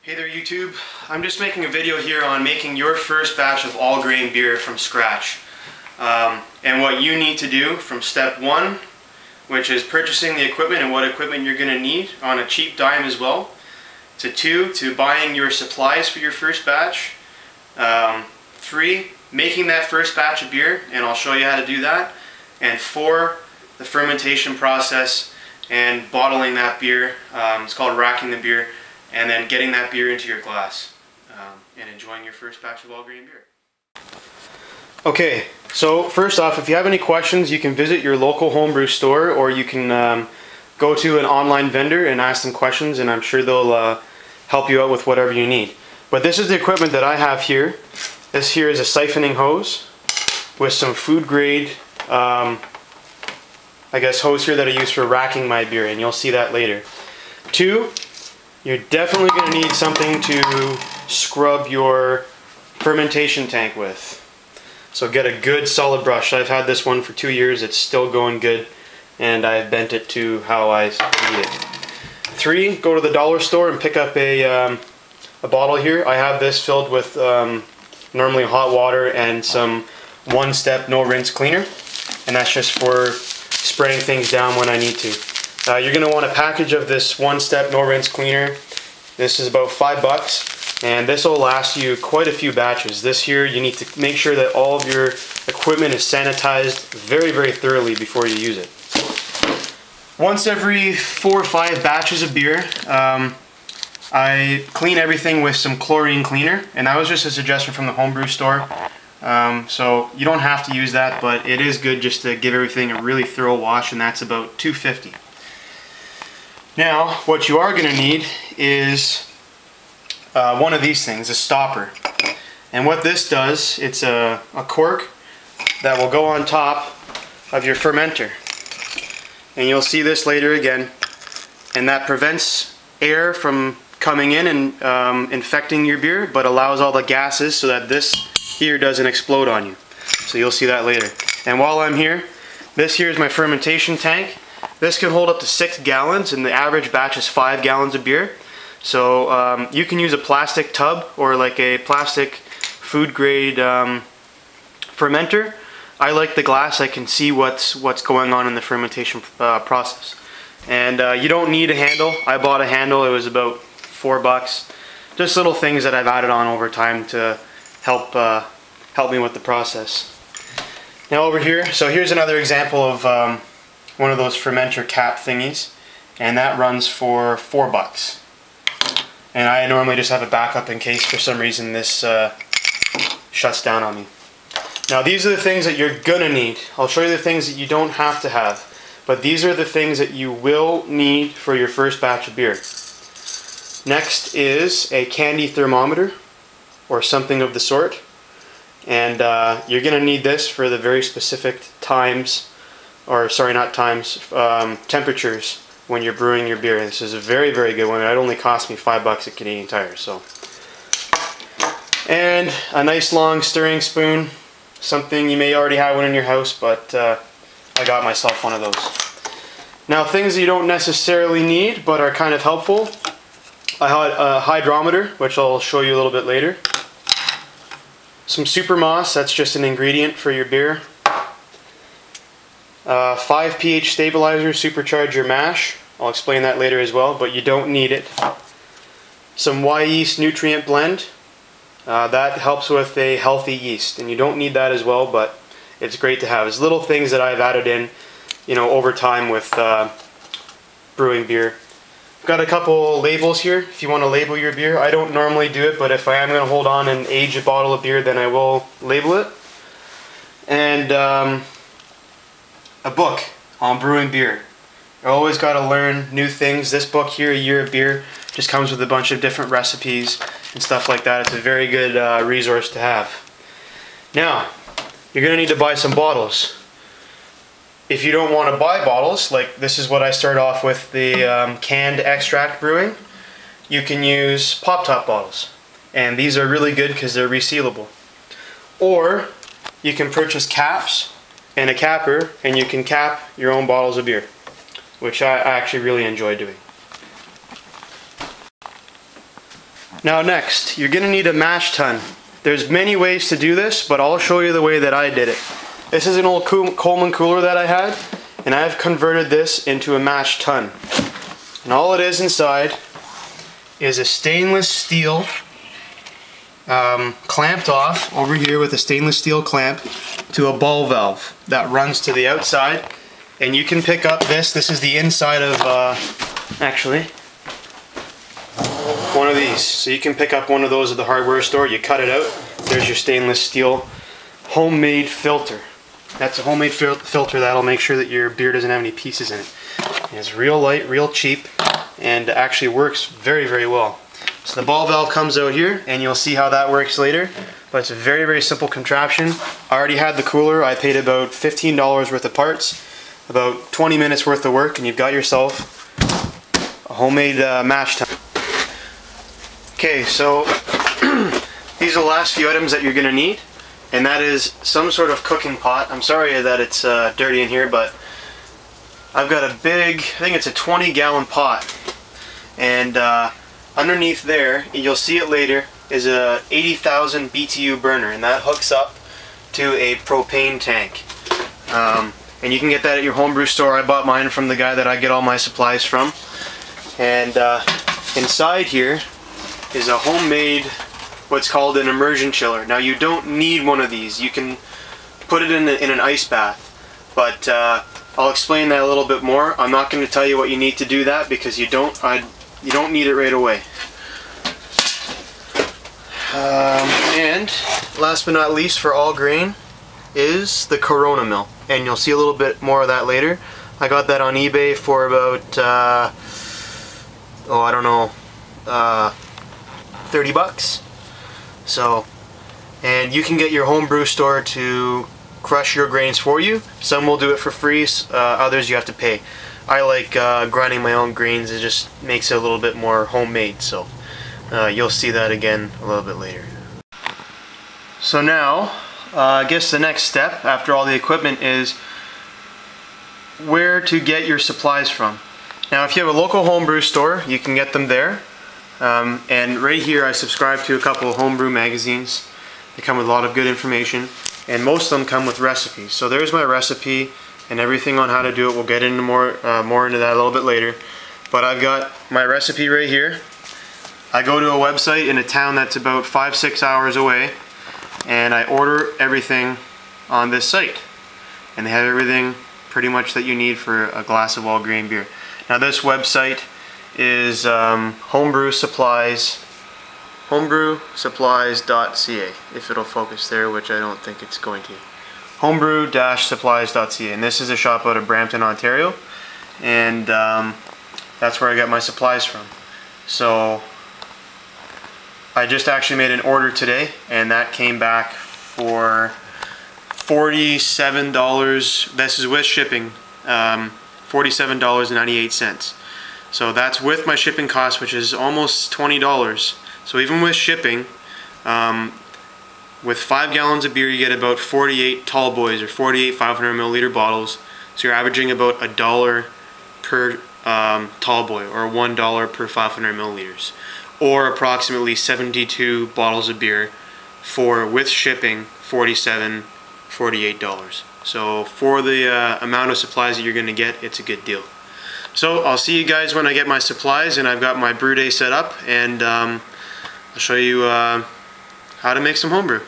Hey there YouTube, I'm just making a video here on making your first batch of all grain beer from scratch. And what you need to do from step 1, which is purchasing the equipment and what equipment you're going to need on a cheap dime as well, to 2, to buying your supplies for your first batch, 3, making that first batch of beer, and I'll show you how to do that, and 4, the fermentation process and bottling that beer. It's called racking the beer. And then getting that beer into your glass and enjoying your first batch of all grain beer. Okay, so first off, if you have any questions, you can visit your local homebrew store, or you can go to an online vendor and ask them questions, and I'm sure they'll help you out with whatever you need. But this is the equipment that I have here. This here is a siphoning hose with some food grade, I guess, hose here that I use for racking my beer, and you'll see that later. 2, you're definitely going to need something to scrub your fermentation tank with. So get a good solid brush. I've had this one for 2 years. It's still going good, and I've bent it to how I need it. 3, go to the dollar store and pick up a bottle here. I have this filled with normally hot water and some one-step no-rinse cleaner, and that's just for spraying things down when I need to. You're going to want a package of this one-step no-rinse cleaner. This is about $5, and this will last you quite a few batches. This here, you need to make sure that all of your equipment is sanitized very, very thoroughly before you use it. Once every 4 or 5 batches of beer, I clean everything with some chlorine cleaner, and that was just a suggestion from the homebrew store. So you don't have to use that, but it is good just to give everything a really thorough wash, and that's about $2.50. Now, what you are going to need is one of these things, a stopper. And what this does, it's a cork that will go on top of your fermenter. And you'll see this later again. And that prevents air from coming in and infecting your beer, but allows all the gases so that this here doesn't explode on you. So you'll see that later. And while I'm here, this here is my fermentation tank. This can hold up to 6 gallons, and the average batch is 5 gallons of beer. So you can use a plastic tub or like a plastic food grade fermenter. I like the glass. I can see what's going on in the fermentation process. And you don't need a handle. I bought a handle. It was about $4. Just little things that I've added on over time to help me with the process. Now over here, so here's another example of one of those fermenter cap thingies, and that runs for $4. And I normally just have a backup in case for some reason this shuts down on me. Now these are the things that you're gonna need. I'll show you the things that you don't have to have, but these are the things that you will need for your first batch of beer. Next is a candy thermometer or something of the sort, and you're gonna need this for the very specific times, or sorry, not times, temperatures when you're brewing your beer. This is a very, very good one. It only cost me $5 at Canadian Tire. So, and a nice long stirring spoon, something you may already have one in your house, but I got myself one of those. Now, things that you don't necessarily need but are kind of helpful. I had a hydrometer, which I'll show you a little bit later. Some super moss, that's just an ingredient for your beer. 5 pH stabilizer, supercharge your mash. I'll explain that later as well, but you don't need it. Some Y-yeast nutrient blend. That helps with a healthy yeast, and you don't need that as well, but it's great to have. It's little things that I've added in, over time with brewing beer. I've got a couple labels here if you want to label your beer. I don't normally do it, but if I am going to hold on and age a bottle of beer, then I will label it. And a book on brewing beer. You always got to learn new things. This book here, A Year of Beer, just comes with a bunch of different recipes and stuff like that. It's a very good resource to have. Now, you're going to need to buy some bottles. If you don't want to buy bottles, like this is what I start off with, the canned extract brewing, you can use pop-top bottles. And these are really good because they're resealable. Or you can purchase caps and a capper, and you can cap your own bottles of beer, which I actually really enjoy doing. Now next, you're gonna need a mash tun. There's many ways to do this, but I'll show you the way that I did it. This is an old Coleman cooler that I had, and I've converted this into a mash tun. And all it is inside is a stainless steel clamped off over here with a stainless steel clamp to a ball valve that runs to the outside. And you can pick up this is the inside of actually one of these. So you can pick up one of those at the hardware store, you cut it out, there's your stainless steel homemade filter. That's a homemade filter that'll make sure that your beer doesn't have any pieces in it. And it's real light, real cheap, and actually works very, very well. So the ball valve comes out here, and you'll see how that works later. But it's a very, very simple contraption. I already had the cooler. I paid about $15 worth of parts, about 20 minutes worth of work, and you've got yourself a homemade mash tun. Okay, so these are the last few items that you're going to need, and that is some sort of cooking pot. I'm sorry that it's dirty in here, but I've got a big, I think it's a 20-gallon pot, and underneath there, you'll see it later, is a 80,000 BTU burner, and that hooks up to a propane tank. And you can get that at your homebrew store. I bought mine from the guy that I get all my supplies from. And inside here is a homemade, what's called an immersion chiller. Now you don't need one of these. You can put it in an ice bath, but I'll explain that a little bit more. I'm not going to tell you what you need to do that because you don't need it right away. And last but not least, for all grain is the Corona mill, and you'll see a little bit more of that later. I got that on eBay for about I don't know, 30 bucks. So, and you can get your homebrew store to crush your grains for you. Some will do it for free, others you have to pay. I like grinding my own grains. It just makes it a little bit more homemade, so you'll see that again a little bit later. So now, I guess the next step after all the equipment is where to get your supplies from. Now if you have a local homebrew store, you can get them there. And right here I subscribe to a couple of homebrew magazines. They come with a lot of good information, and most of them come with recipes. So there's my recipe and everything on how to do it. We'll get into more into that a little bit later. But I've got my recipe right here. I go to a website in a town that's about 5-6 hours away, and I order everything on this site. And they have everything pretty much that you need for a glass of all grain beer. Now this website is hombrewsupplies.ca, if it'll focus there, which I don't think it's going to. homebrew-supplies.ca, and this is a shop out of Brampton, Ontario, and that's where I get my supplies from. So I just actually made an order today, and that came back for $47. This is with shipping, $47.98. So that's with my shipping cost, which is almost $20. So even with shipping, with 5 gallons of beer, you get about 48 tall boys, or 48 500 milliliter bottles. So you're averaging about $1 per tall boy, or $1 per 500 milliliters, or approximately 72 bottles of beer for, with shipping, $48. So for the amount of supplies that you're going to get, it's a good deal. So I'll see you guys when I get my supplies and I've got my brew day set up, and I'll show you how to make some homebrew.